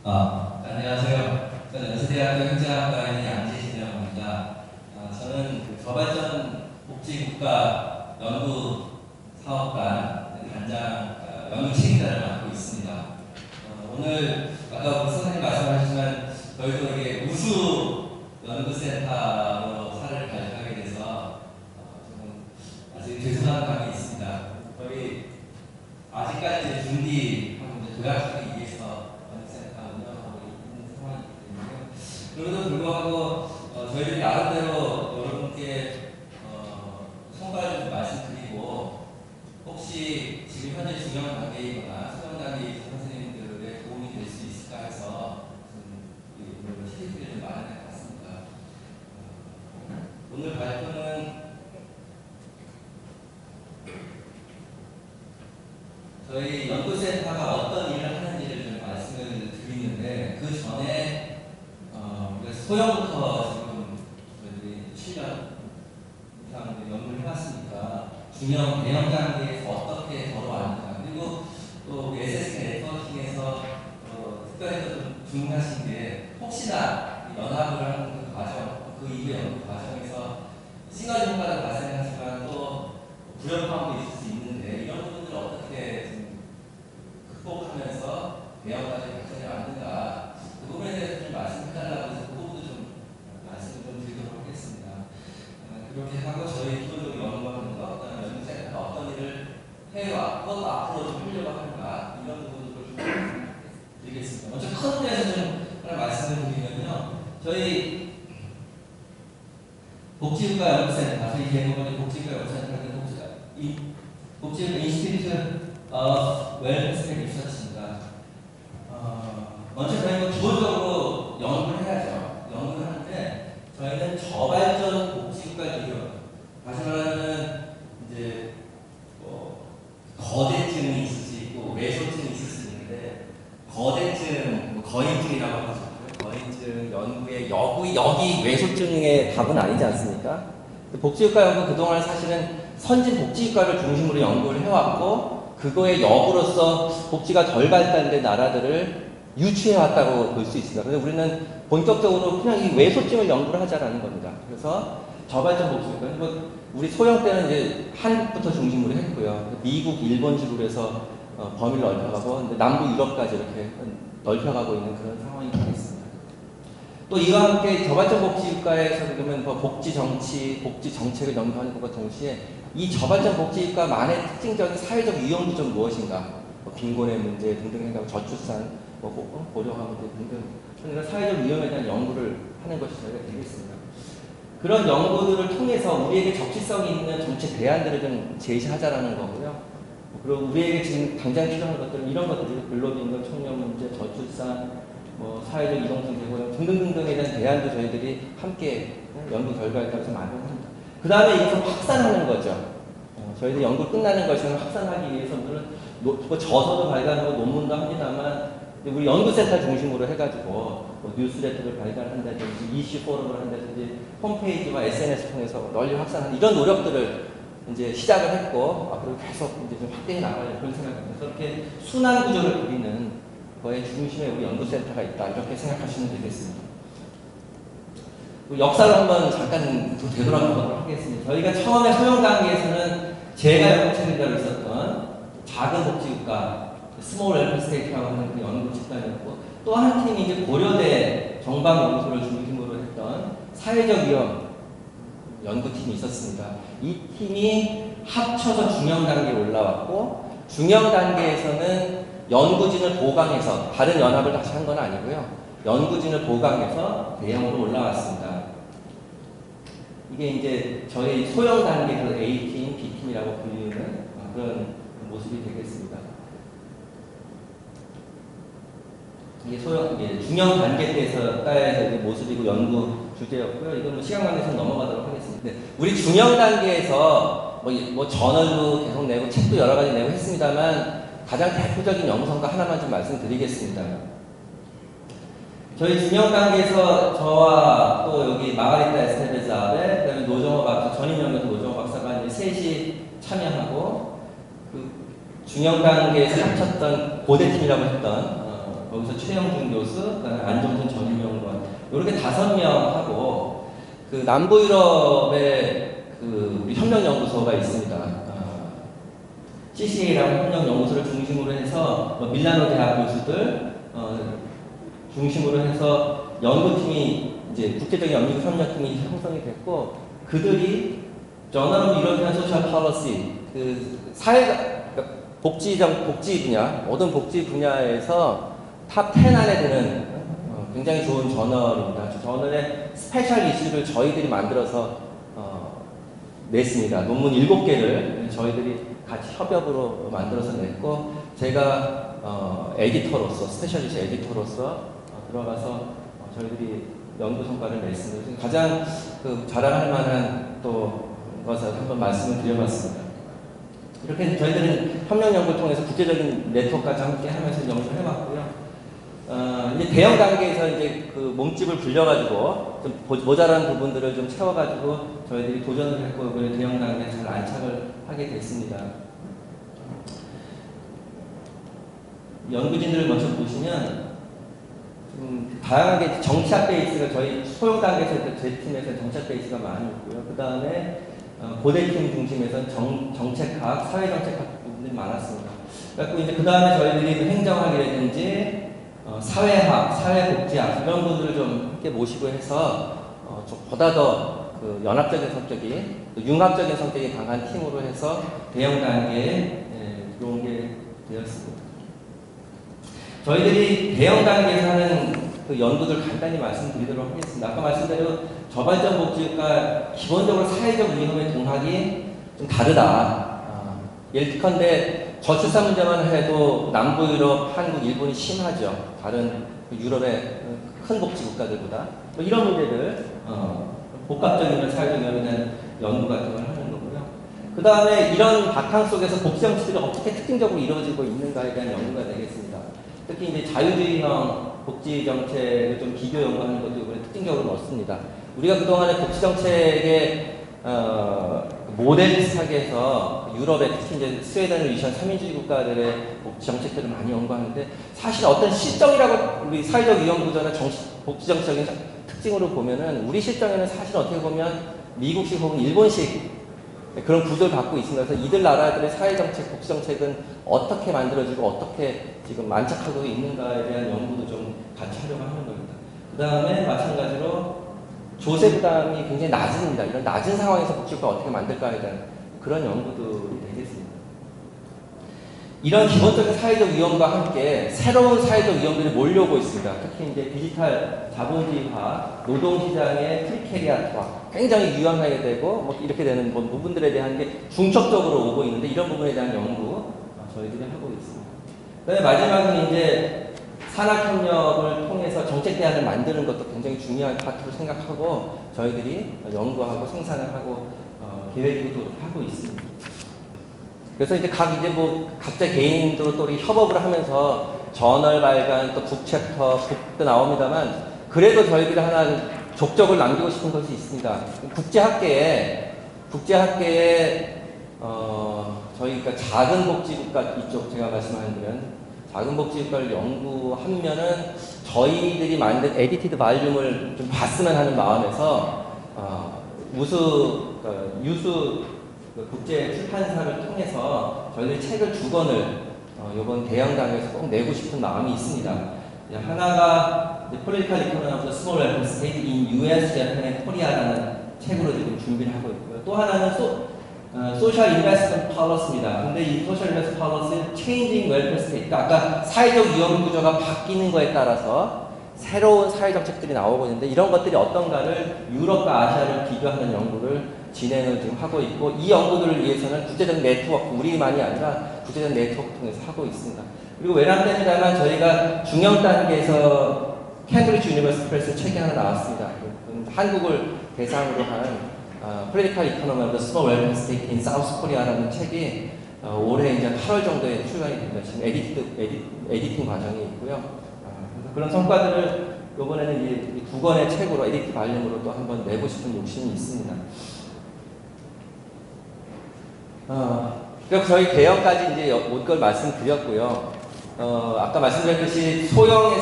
안녕하세요. 저는 연세대학교 행정학과에 있는 양재진이라고 합니다. 저는 그 저발전 복지국가 연구 사업관 단장 연구 책임자를 맡고 있습니다. 오늘 아까 우리 선생님 말씀하셨지만 저희도 이게 우수 연구센터로 사례를 발표하게 돼서 저는 아직 죄송한 감이 있습니다. 저희 아직까지 준비하고 이제 도약하기 위해서 그럼에도 불구하고 저희들이 나름대로 여러분께 성과를 좀 말씀드리고 혹시 지금 현재 중형 단계이거나 수련 단계에 있는 선생님들의 도움이 될 수 있을까 해서 좀 스케줄을 좀 마련해 봤습니다. 오늘 발표는 저희 연구센터가 어떤 일을 하는지를 좀 말씀을 드리는데 그 전에 소형부터 지금 저희들이 7년 이상 연구를 해왔으니까 중형, 대형 단계에서 어떻게 걸어왔는가 그리고 또 SSK 네트워킹에서 특별히 좀 주목하신 게 혹시나 연합을 하는 그 과정, 그 이후의 연구 과정에서 시너지 효과를 발생하지만 또 불협화음도 있을 수 있는데 이런 부분들을 어떻게 좀 극복하면서 대형까지 발전해 왔는가 그 부분에 대해서 좀 말씀해달라고 해서 그 부분도 좀 말씀을 좀 드리도록 하겠습니다. 그렇게 하고 저희 기본적으로 연구하는 것, 그다음에 연구센터가 어떤 일을 해왔고 또 앞으로 좀 하려고 하는가 이런 부분들을 좀 드리겠습니다. 먼저 큰 문제에서 좀 하나 말씀을 드리면요. 저희 복지국가 연구센터, 저희 개념은 복지국가 연구센터인데 복지국가 인스티튜트 웰네스 리서치입니다. 먼저 저희가 기본적으로 연구를 해야죠. 연구를 하는데 저희는 저발전 복지국가 기업, 다시 말하면 이제 거대증이 있을 수 있고 외소증이 있을 수 있는데 거대증, 거인증이라고 하죠. 거인증 연구의 여기 외소증의 답은 아니지 않습니까? 복지국가 연구 그동안 사실은 선진 복지국가를 중심으로 연구를 해왔고 그거의 역으로서 복지가 덜 발달된 나라들을 유추해왔다고 볼 수 있습니다. 그래서 우리는 본격적으로 그냥 이 외소증을 연구를 하자라는 겁니다. 그래서 저발전 복지국가, 우리 소형 때는 이제 한국부터 중심으로 했고요. 미국, 일본식으로 해서 범위를 넓혀가고 남부 유럽까지 이렇게 넓혀가고 있는 그런 상황이 되겠습니다. 또 이와 함께 저발전 복지국가에서 그러면 복지 정치, 복지 정책을 연구하는 것과 동시에 이 저발전 복지국가만의 특징적인 사회적 유형도 좀 무엇인가, 빈곤의 문제 등등 해가지고 저출산, 고령화 문제 등등 이런 사회적 위험에 대한 연구를 하는 것이 저희가 되겠습니다. 그런 연구들을 통해서 우리에게 적시성이 있는 정책 대안들을 좀 제시하자라는 거고요. 그리고 우리에게 지금 당장 필요한 것들은 이런 것들이 근로빈곤, 청년 문제, 저출산, 사회적 이동성 제고 등등등등에 대한 대안도 저희들이 함께 연구 결과에 따라서 마련합니다. 그 다음에 이것을 확산하는 거죠. 저희들 연구 끝나는 것을 확산하기 위해서는 저서도 발간하고 논문도 합니다만 우리 연구센터 중심으로 해가지고 뉴스레터를 발간한다든지 이슈 포럼을 한다든지 홈페이지와 SNS 통해서 널리 확산하는 이런 노력들을 이제 시작을 했고 앞으로 계속 이제 좀 확대해 나가려는 그런 생각입니다. 그렇게 순환 구조를 그리는 거의 중심에 우리 연구센터가 있다 이렇게 생각하시면 되겠습니다. 역사를 한번 잠깐 되돌아보도록 하겠습니다. 저희가 처음에 소형 단계에서는 제가 연구 책임자로 있었던 작은 복지국가 스몰 웰페어 스테이트라고 하는 그 연구 집단이었고 또 한 팀이 이제 고려대 정방연구소를 중심으로 했던 사회적 위험 연구팀이 있었습니다. 이 팀이 합쳐서 중형 단계에 올라왔고 중형 단계에서는 연구진을 보강해서 다른 연합을 다시 한 건 아니고요. 연구진을 보강해서 대형으로 올라왔습니다. 이게 이제 저희 소형 단계에서 A팀, B팀이라고 불리는 그런 모습이 되겠습니다. 이게 중형 단계 때에서의 모습이고 연구 주제였고요. 이건 시간 관계에서 넘어가도록 하겠습니다. 네, 우리 중형 단계에서 저널도 계속 내고 책도 여러 가지 내고 했습니다만 가장 대표적인 연구 성과 하나만 좀 말씀드리겠습니다. 저희 중형 단계에서 저와 또 여기 마가리타 에스테베즈 아베, 그다음에 노정호 박사, 전임연구소 노정호 박사가 이제 셋이 참여하고 그 중형 단계에서 합쳤던 고대팀이라고 했던 거기서 최영준 교수, 그다음에 안정순 전임연구원 이렇게 5명하고 그 남부 유럽에 그 우리 협력연구소가 있습니다. CCA라는 협력연구소를 중심으로 해서 밀라노 대학 교수들 중심으로 해서 연구팀이 이제 국제적인 연구협력팀이 형성이 됐고 그들이 저널 오브 유러피안 소셜 폴리시 그 사회 복지 분야 모든 복지 분야에서 탑 10 안에 드는 굉장히 좋은 저널입니다. 그 저널의 스페셜 이슈를 저희들이 만들어서 냈습니다. 논문 7개를 저희들이 같이 협업으로 만들어서 냈고 제가 에디터로서 스페셜리스트 에디터로서 들어가서 저희들이 연구 성과를 냈습니다. 가장 그 자랑할 만한 또 것을 한번 말씀을 드려봤습니다. 이렇게 저희들은 협력 연구를 통해서 국제적인 네트워크까지 함께 하면서 연구를 해봤고요. 이제 대형 단계에서 이제 그 몸집을 불려가지고 좀 모자란 부분들을 좀 채워가지고 저희들이 도전을 했고 그 대형 단계에 잘 안착을 하게 됐습니다. 연구진들을 먼저 보시면 다양하게 정착 베이스가 저희 소형 단계에서 제 팀에서 정착 베이스가 많이 있고요. 그 다음에 고대팀 중심에서 정책학, 사회정책학 부분들이 많았습니다. 그래서 이제 그 다음에 저희들이 행정학이라든지 사회학, 사회복지학 이런 분들을 좀 함께 모시고 해서 좀 보다 더 그 연합적인 성격이 융합적인 성격이 강한 팀으로 해서 대형 단계에 들어온 게 되었습니다. 저희들이 대형 단계에서 하는 그 연구들 간단히 말씀드리도록 하겠습니다. 아까 말씀대로 저발전 복지가 기본적으로 사회적 위험의 동학이 좀 다르다. 예컨대 저출산 문제만 해도 남부 유럽, 한국, 일본이 심하죠. 다른 유럽의 큰 복지 국가들보다. 뭐 이런 문제들, 복합적인 사회적 위험에 대한 연구 같은 걸 하는 거고요. 그 다음에 이런 바탕 속에서 복지 정책들이 어떻게 특징적으로 이루어지고 있는가에 대한 연구가 되겠습니다. 특히 이제 자유주의형 복지 정책을 좀 비교 연구하는 것도 이번에 특징적으로 넣습니다. 우리가 그동안에 복지 정책의 모델 비슷하게 해서 유럽의 특히 이제 스웨덴을 위시한 3인주의 국가들의 복지 정책들을 많이 연구하는데 사실 어떤 실정이라고 우리 사회적 위험 구조나 복지 정책의 특징으로 보면은 우리 실정에는 사실 어떻게 보면 미국식 혹은 일본식 그런 구조를 갖고 있습니다. 그래서 이들 나라들의 사회정책, 복지정책은 어떻게 만들어지고 어떻게 지금 만착하고 있는가에 대한 연구도 좀 같이 하려고 하는 겁니다. 그 다음에 마찬가지로 조세 부담이 굉장히 낮습니다. 이런 낮은 상황에서 복지국가 어떻게 만들까에 대한 그런 연구들이 되겠습니다. 이런 기본적인 사회적 위험과 함께 새로운 사회적 위험들이 몰려오고 있습니다. 특히 이제 디지털 자본주의화, 노동시장의 프리케리아트화, 굉장히 위험하게 되고 뭐 이렇게 되는 부분들에 대한 게 중첩적으로 오고 있는데 이런 부분에 대한 연구 저희들이 하고 있습니다. 그다음에 마지막은 이제 산학협력을 통해서 정책 대안을 만드는 것도 굉장히 중요한 파트로 생각하고 저희들이 연구하고 생산을 하고 계획도 하고 있습니다. 그래서 이제 각자 개인으로 또 우리 협업을 하면서 저널 발간, 또 북챕터, 북도 나옵니다만, 그래도 저희들이 하나 족적을 남기고 싶은 것이 있습니다. 국제학계에, 저희가 작은 복지국가 이쪽 제가 말씀하는 작은 복지국가를 연구하면은 저희들이 만든 에디티드 발륨을 좀 봤으면 하는 마음에서, 유수 국제 출판사를 통해서 저희들이 책을 2권을 이번 대형 단계에서 꼭 내고 싶은 마음이 있습니다. 하나가 Political Economy of the Small Welfare State in US, Japan and Korea라는 책으로 지금 준비를 하고 있고요. 또 하나는 Social Investment Policy입니다. 근데 이 Social Investment Policy는 Changing Welfare State, 그러니까 아까 사회적 위험 구조가 바뀌는 거에 따라서 새로운 사회 정책들이 나오고 있는데 이런 것들이 어떤가를 유럽과 아시아를 비교하는 연구를 진행을 지금 하고 있고 이 연구들을 위해서는 국제적 네트워크, 우리만이 아니라 국제적 네트워크 통해서 하고 있습니다. 그리고 외람됩니다만 저희가 중형 단계에서 캠브리지 유니버시티 프레스 책이 하나 나왔습니다. 한국을 대상으로 한 Political Economy of the Small Welfare State in South Korea라는 책이 올해 이제 8월 정도에 출간이 됩니다. 지금 에디팅 과정이 있고요. 그런 성과들을 이번에는 이 2권의 책으로 에디트 발륨으로 또 한번 내고 싶은 욕심이 있습니다. 그래서 저희 대형까지 이제 올 걸 말씀드렸고요. 아까 말씀드렸듯이 소형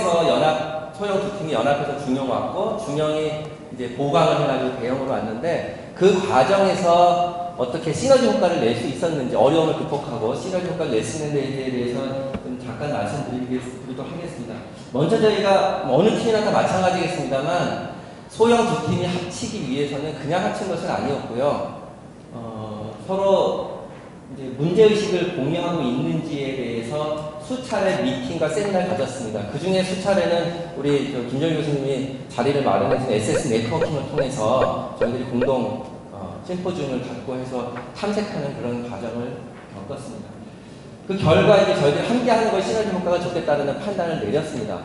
두 팀이 연합해서 중형 왔고, 중형이 이제 보강을 해가지고 대형으로 왔는데, 그 과정에서 어떻게 시너지 효과를 낼 수 있었는지, 어려움을 극복하고 시너지 효과를 낼 수 있는 데에 대해서 좀 잠깐 말씀드리도록 하겠습니다. 먼저 저희가 어느 팀이나 다 마찬가지겠습니다만, 소형 두 팀이 합치기 위해서는 그냥 합친 것은 아니었고요. 서로 이제 문제의식을 공유하고 있는지에 대해서 수차례 미팅과 세미나를 가졌습니다. 그 중에 수차례는 우리 김정일 교수님이 자리를 마련해준 SS 네트워킹을 통해서 저희들이 공동 심포지움을 갖고 해서 탐색하는 그런 과정을 겪었습니다. 그 결과 이제 저희들이 함께 하는 걸 시너지 효과가 좋겠다는 판단을 내렸습니다.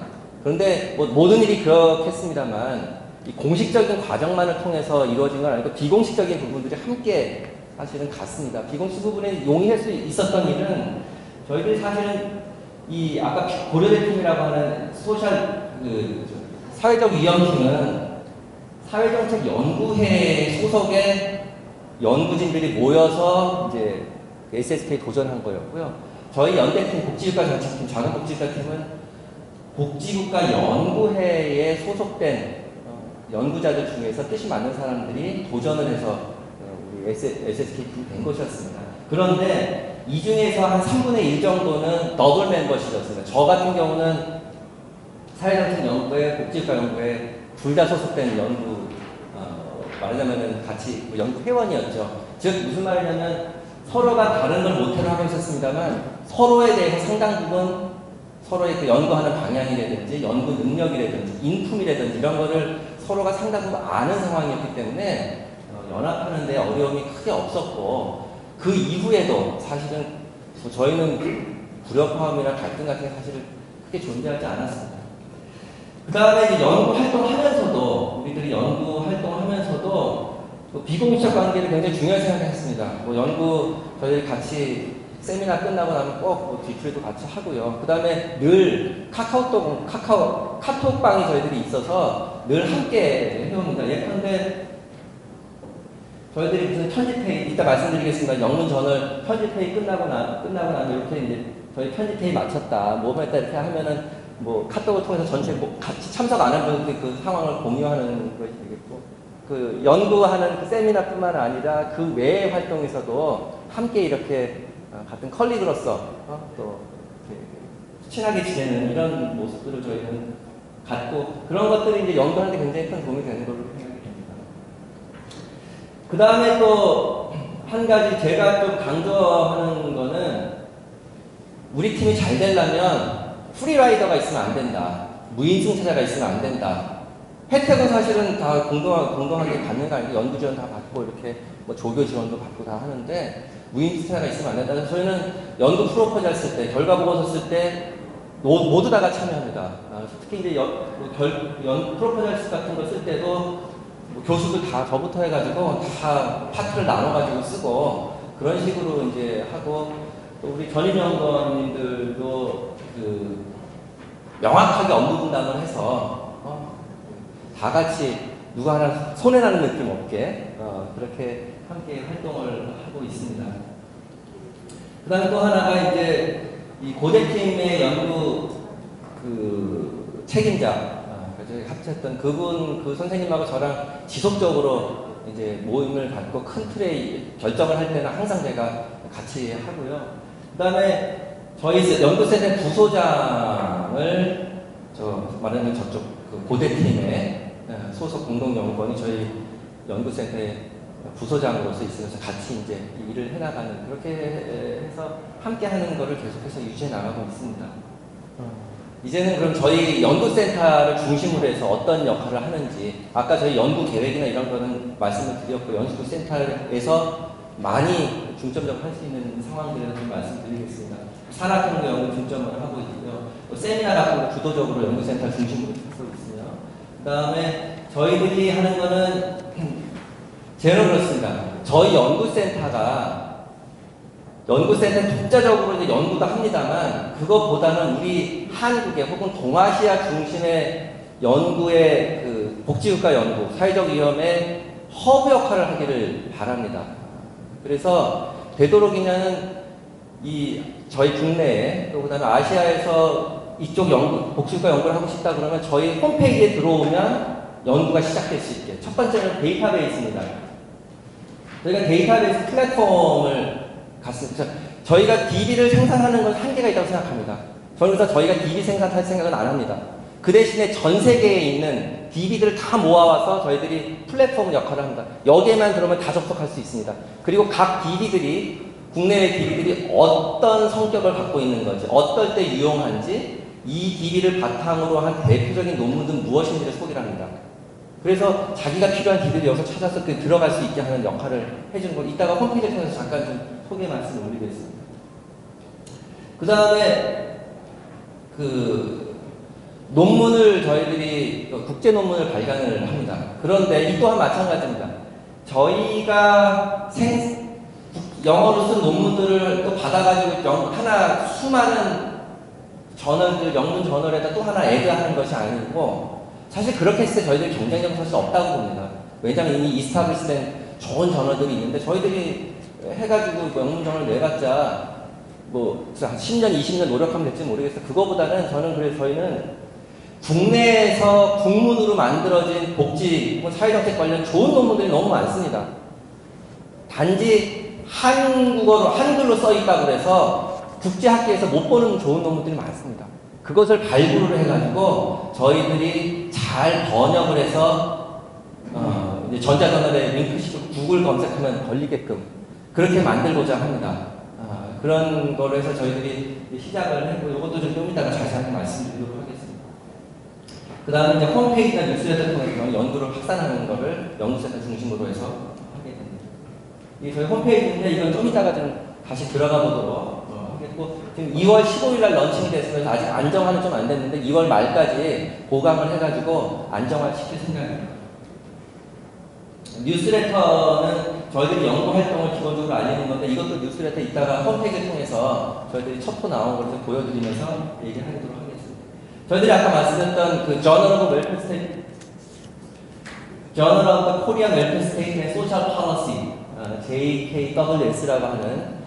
그런데 뭐 모든 일이 그렇겠습니다만 이 공식적인 과정만을 통해서 이루어진 건 아니고 비공식적인 부분들이 함께 사실은 같습니다. 비공식 부분에 용이할 수 있었던 일은 저희들이 사실은 이 아까 고려대 팀이라고 하는 사회적 위험팀은 사회정책 연구회 소속의 연구진들이 모여서 이제 SSK에 도전한 거였고요. 저희 연대팀 복지국가 정책팀, 작은복지국가팀은 복지국가 연구회에 소속된 연구자들 중에서 뜻이 맞는 사람들이 도전을 해서 우리 SSK팀이 된 것이었습니다. 그런데 이 중에서 한 3분의 1 정도는 더블 멤버십이었습니다. 저 같은 경우는 사회정책 연구회, 복지국가 연구회 둘 다 소속된 연구, 말하자면 같이 연구 회원이었죠. 즉 무슨 말이냐면 서로가 다른 걸 모태로 하고 있었습니다만 서로에 대해서 상당 부분 서로의 그 연구하는 방향이라든지 연구 능력이라든지 인품이라든지 이런 거를 서로가 상당 부분 아는 상황이었기 때문에 연합하는 데 어려움이 크게 없었고, 그 이후에도 사실은 저희는 불협화음이나 갈등 같은 게 사실은 크게 존재하지 않았습니다. 그 다음에 이제 연구 활동하면서도, 우리들이 연구 활동하면서도 비공식적 관계를 굉장히 중요하게 생각했습니다. 뭐 연구 저희들이 같이 세미나 끝나고 나면 꼭 뒤풀이도 같이 하고요. 그 다음에 늘 카톡방이 저희들이 있어서 늘 함께 해옵니다. 예컨대 저희들이 무슨 편집회의, 이따 말씀드리겠습니다. 영문저널 편집회의 끝나고 나면 이렇게 이제 저희 편집회의 마쳤다, 뭐 했다 이렇게 하면은 뭐 카톡을 통해서 전체 뭐 같이 참석 안 한 분들이 그 상황을 공유하는 것이 되겠고, 그 연구하는 그 세미나뿐만 아니라 그 외의 활동에서도 함께 이렇게 같은 컬리그로서 또 친하게 지내는 이런 모습들을 저희는 갖고, 그런 것들이 이제 연구하는 데 굉장히 큰 도움이 되는 걸로 생각이 됩니다. 그 다음에 또 한 가지 제가 좀 강조하는 거는, 우리 팀이 잘 되려면 프리라이더가 있으면 안 된다. 무인승차자가 있으면 안 된다. 혜택은 사실은 다 공동하게 받는 거 아니고 연구 지원 다 받고 이렇게 뭐 조교 지원도 받고 다 하는데 무인승차자가 있으면 안 된다. 그래서 저희는 연구 프로포절 쓸 때, 결과 보고서 쓸 때 모두 다가 참여합니다. 특히 이제 프로포절 같은 거 쓸 때도 뭐 교수들 다 저부터 해가지고 다 파트를 나눠가지고 쓰고 그런 식으로 이제 하고, 또 우리 전임연구원님들도 그 명확하게 업무 분담을 해서 다 같이 누가 하나 손해나는 느낌 없게 그렇게 함께 활동을 하고 있습니다. 그 다음에 또 하나가 이제 이 고대팀의 연구 그 책임자, 합쳤던 그 선생님하고 저랑 지속적으로 이제 모임을 갖고 큰 틀의 결정을 할 때는 항상 제가 같이 하고요. 그 다음에 저희 연구센터 부소장을 말하는 저쪽 그 고대팀의 소속 공동연구원이 저희 연구센터의 부소장으로서 있으면서 같이 이제 일을 해나가는, 그렇게 해서 함께 하는 거를 계속해서 유지해 나가고 있습니다. 이제는 그럼 저희 연구센터를 중심으로 해서 어떤 역할을 하는지, 아까 저희 연구 계획이나 이런 거는 말씀을 드렸고, 연구센터에서 많이 중점적으로 할 수 있는 상황들을 좀 말씀드리겠습니다. 산학연구 연구 중점을 하고 있고요. 또 세미나 같은 거 주도적으로 연구센터 중심으로 하고 있으며, 그 다음에 저희들이 하는 거는 제로 그렇습니다. 저희 연구센터 독자적으로 이제 연구도 합니다만, 그것보다는 우리 한국의 혹은 동아시아 중심의 연구의 그 복지국가 연구, 사회적 위험의 허브 역할을 하기를 바랍니다. 그래서 되도록이면 저희 국내에 또 그다음에 아시아에서 이쪽 복수과 연구를 하고 싶다 그러면 저희 홈페이지에 들어오면 연구가 시작될 수 있게. 첫 번째는 데이터베이스입니다. 저희가 데이터베이스 플랫폼을 갔습니다. 저희가 DB를 생산하는 건 한계가 있다고 생각합니다. 저는 그래서 저희가 DB 생산할 생각은 안 합니다. 그 대신에 전 세계에 있는 DB들을 다 모아와서 저희들이 플랫폼 역할을 합니다. 여기에만 들어오면 다 접속할 수 있습니다. 그리고 각 DB들이 국내의 DB들이 어떤 성격을 갖고 있는 건지, 어떨 때 유용한지, 이 DB를 바탕으로 한 대표적인 논문은 무엇인지를 소개를 합니다. 그래서 자기가 필요한 DB를 여기서 찾아서 들어갈 수 있게 하는 역할을 해주는 거. 이따가 홈페이지를 통해서 잠깐 좀 소개 말씀을 올리겠습니다. 그 다음에 논문을 저희들이 국제 논문을 발간을 합니다. 그런데 이 또한 마찬가지입니다. 저희가 영어로 쓴 논문들을 또 받아가지고 하나 수많은 저널들, 영문 저널에다 또 하나 애드하는 것이 아니고 사실 그렇게 했을 때 저희들이 경쟁력은 사실 없다고 봅니다. 왜냐하면 이미 이스타블리스된 좋은 저널들이 있는데 저희들이 해가지고 영문 저널 내봤자 뭐 10년, 20년 노력하면 될지 모르겠어요. 그거보다는 그래서 저희는 국내에서 국문으로 만들어진 복지, 사회정책 관련 좋은 논문들이 너무 많습니다. 단지 한글로 써있다고 그래서 국제학계에서 못 보는 좋은 논문들이 많습니다. 그것을 발굴을 해가지고 저희들이 잘 번역을 해서 이제 전자저널에 링크식으로 구글 검색하면 걸리게끔 그렇게 만들고자 합니다. 그런 거로 해서 저희들이 시작을 했고 이것도 좀 이따가 자세하게 말씀드리도록 하겠습니다. 그 다음에 이제 홈페이지나 뉴스레터 통해서 연구를 확산하는 거를 연구센터 중심으로 해서 하게 됩니다. 이게 저희 홈페이지인데 이건 좀 이따가 좀 다시 들어가 보도록 하겠고 지금 2월 15일 날 런칭이 됐으면서 아직 안정화는 좀 안 됐는데 2월 말까지 보강을 해가지고 안정화 시킬 생각입니다. 뉴스레터는 저희들이 연구 활동을 기본적으로 알리는 건데 이것도 뉴스레터 이따가 홈페이지를 통해서 저희들이 첩보 나온 걸 좀 보여드리면서 얘기하도록 하겠습니다. 저희들이 아까 말씀드렸던 그 Journal of Welfare State, Journal of the Korean Welfare State and Social Policy, JKWS라고 하는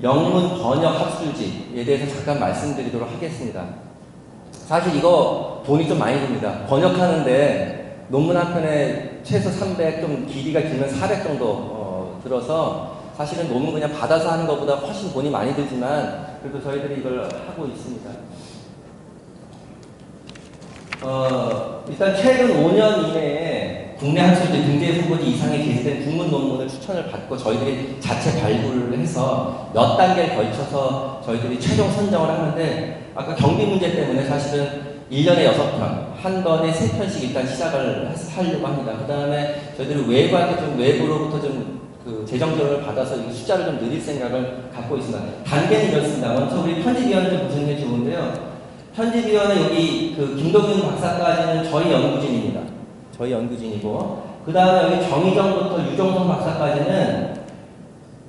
영문 번역 학술지에 대해서 잠깐 말씀드리도록 하겠습니다. 사실 이거 돈이 좀 많이 듭니다. 번역하는데 논문 한 편에 최소 300, 좀 길이가 길면 400 정도 들어서 사실은 논문 그냥 받아서 하는 것보다 훨씬 돈이 많이 들지만 그래도 저희들이 이걸 하고 있습니다. 일단 최근 5년 이내에 국내 학술지 등재 후보지 이상에 게시된 국문 논문을 추천을 받고 저희들이 자체 발굴을 해서 몇 단계를 걸쳐서 저희들이 최종 선정을 하는데 아까 경비 문제 때문에 사실은 1년에 6편, 한 번에 3편씩 일단 시작을 하려고 합니다. 그 다음에 저희들이 외부로부터 좀 재정 지원을 받아서 이 숫자를 좀 늘릴 생각을 갖고 있습니다. 단계는 이렇습니다. 먼저 우리 편집위원을 좀 보시는 게 좋은데요. 편집위원은 여기 김동윤 박사까지는 저희 연구진입니다. 저희 연구진이고, 그 다음에 여기 정의정부터 유정성 박사까지는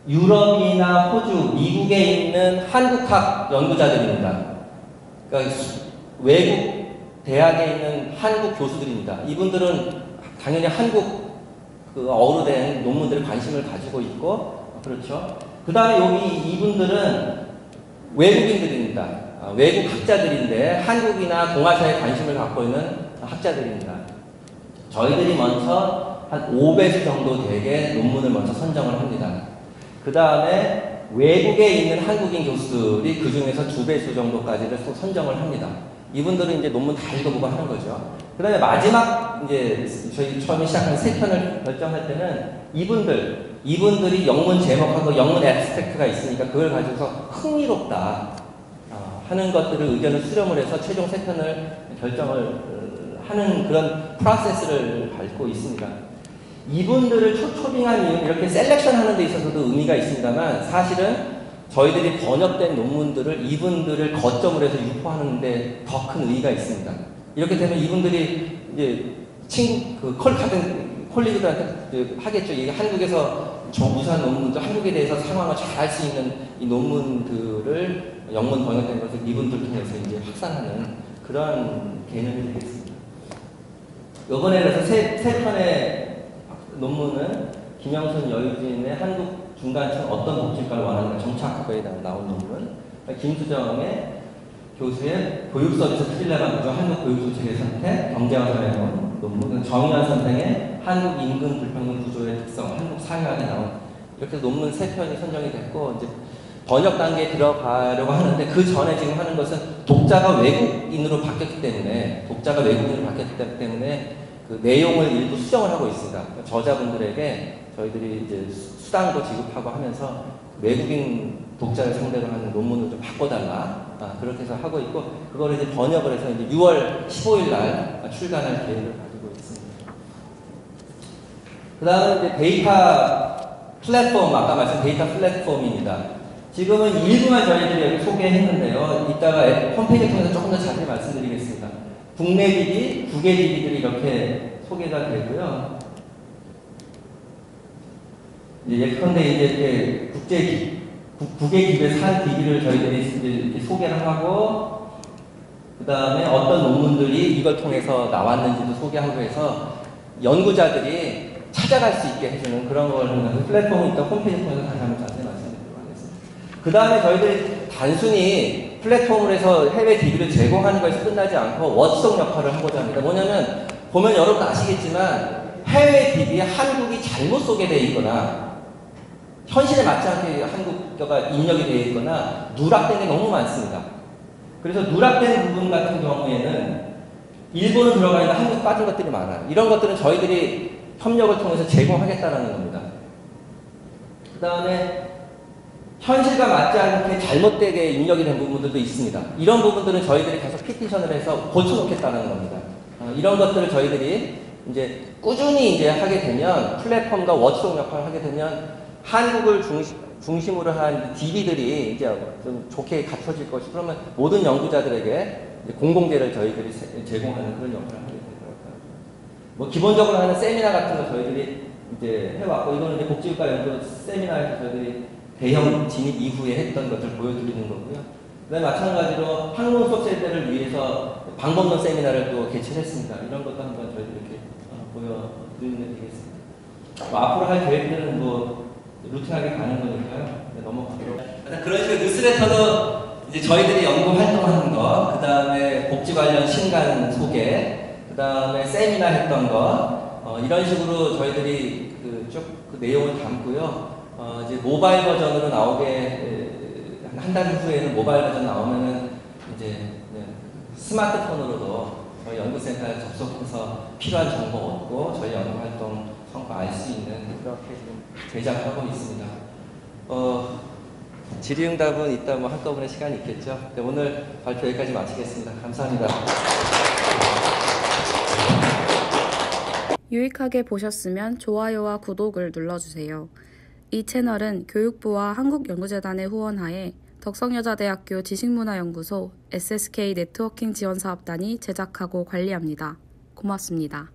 유럽이나 호주, 미국에 있는 한국학 연구자들입니다. 그러니까 외국 대학에 있는 한국 교수들입니다. 이분들은 당연히 한국 어로 된 논문들에 관심을 가지고 있고, 그렇죠. 그 다음에 여기 이분들은 외국인들입니다. 외국 학자들인데 한국이나 동아시아에 관심을 갖고 있는 학자들입니다. 저희들이 먼저 한 5배수 정도 되게 논문을 먼저 선정을 합니다. 그 다음에 외국에 있는 한국인 교수들이 그 중에서 2배수 정도까지를 선정을 합니다. 이분들은 이제 논문 다 읽어보고 하는 거죠. 그 다음에 마지막 이제 저희 처음에 시작한 3편을 결정할 때는 이분들이 영문 제목하고 영문 앱스트랙트가 있으니까 그걸 가지고서 흥미롭다 하는 것들을 의견을 수렴을 해서 최종 3편을 결정을 하는 그런 프로세스를 밟고 있습니다. 이분들을 초빙한 이유는 이렇게 셀렉션 하는 데 있어서도 의미가 있습니다만 사실은 저희들이 번역된 논문들을 이분들을 거점으로 해서 유포하는 데 더 큰 의의가 있습니다. 이렇게 되면 이분들이 이제 콜리그들한테 하겠죠. 이게 한국에서 무사한 논문도 한국에 대해서 상황을 잘 알 수 있는 이 논문들을 영문 번역된 것을 이분들 통해서 이제 확산하는 그런 개념이 되겠습니다. 이번에 그래서 세 편의 논문은 김영순 여유진의 한국 중간층 어떤 복지국가를 원하는가 정착학과에 나온 논문, 김수정의 교수의 교육서비스 트릴레마 구조 한국 교육소 체계 선택 경제화사회 논문, 정의환 선생의 한국 임금 불평등 구조의 특성 한국 사회학에 나온 이렇게 논문 3편이 선정이 됐고 이제 번역 단계에 들어가려고 하는데 그 전에 지금 하는 것은 독자가 외국인으로 바뀌었기 때문에 그 내용을 일부 수정을 하고 있습니다. 그러니까 저자분들에게 저희들이 이제 수당도 지급하고 하면서 외국인 독자를 상대로 하는 논문을 좀 바꿔달라. 그렇게 해서 하고 있고, 그거를 이제 번역을 해서 이제 6월 15일 날 출간할 계획을 가지고 있습니다. 그 다음에 이제 데이터 플랫폼, 아까 말씀 데이터 플랫폼입니다. 지금은 일부만 저희들이 여기 소개했는데요. 이따가 홈페이지 통해서 조금 더 자세히 말씀드리겠습니다. 국내 DB, 국외 DB들이 이렇게 소개가 되고요. 예컨대 이제 국외 DB의 산 DB를 저희들이 이렇게 소개를 하고, 그 다음에 어떤 논문들이 이걸 통해서 나왔는지도 소개하고 해서 연구자들이 찾아갈 수 있게 해주는 그런 걸 하는 플랫폼을 일단 홈페이지 통해서 다시 한번 자세히 말씀드리도록 하겠습니다. 그 다음에 저희들이 단순히 플랫폼을 해서 해외 DB를 제공하는 것에서 끝나지 않고 워치독 역할을 하고자 합니다. 뭐냐면 보면 여러분 아시겠지만 해외 DB에 한국이 잘못 소개되어 있거나 현실에 맞지 않게 한국어가 입력이 되어 있거나 누락된 게 너무 많습니다. 그래서 누락된 부분 같은 경우에는 일본은 들어가 있는 한국 빠진 것들이 많아요. 이런 것들은 저희들이 협력을 통해서 제공하겠다는 겁니다. 그 다음에 현실과 맞지 않게 잘못되게 입력이 된 부분들도 있습니다. 이런 부분들은 저희들이 계속 피티션을 해서 고쳐놓겠다는 겁니다. 이런 것들을 저희들이 이제 꾸준히 이제 하게 되면 플랫폼과 워치독 역할을 하게 되면 한국을 중심으로 한 DB들이 이제 좀 좋게 갖춰질 것이 그러면 모든 연구자들에게 공공재를 저희들이 제공하는 그런 역할을 하게 되더라고요. 뭐 기본적으로 하는 세미나 같은 거 저희들이 이제 해왔고 이거는 이제 복지국가 연구 세미나에서 저희들이 대형 진입 이후에 했던 것을 보여드리는 거고요. 그다음에 마찬가지로 학문 수업 세대를 위해서 방법론 세미나를 또 개최했습니다. 이런 것도 한번 저희들이 이렇게 보여드리면 되겠습니다. 앞으로 할 계획들은 뭐 루틴하게 가는 거니까요. 넘어가도록. 그런 식으로 뉴스레터도 이제 저희들이 연구 활동하는 거, 그 다음에 복지 관련 신간 소개, 그 다음에 세미나 했던 거, 이런 식으로 저희들이 쭉 그 내용을 담고요. 이제 모바일 버전으로 나오게 한 달 후에는 모바일 버전 나오면은 이제 스마트폰으로도 저희 연구센터에 접속해서 필요한 정보 얻고 저희 연구 활동 성과 알 수 있는 그렇게 지금 제작하고 있습니다. 질의응답은 이따 뭐 한꺼번에 시간이 있겠죠. 오늘 발표 여기까지 마치겠습니다. 감사합니다. 유익하게 보셨으면 좋아요와 구독을 눌러주세요. 이 채널은 교육부와 한국연구재단의 후원하에 덕성여자대학교 지식문화연구소 SSK 네트워킹 지원사업단이 제작하고 관리합니다. 고맙습니다.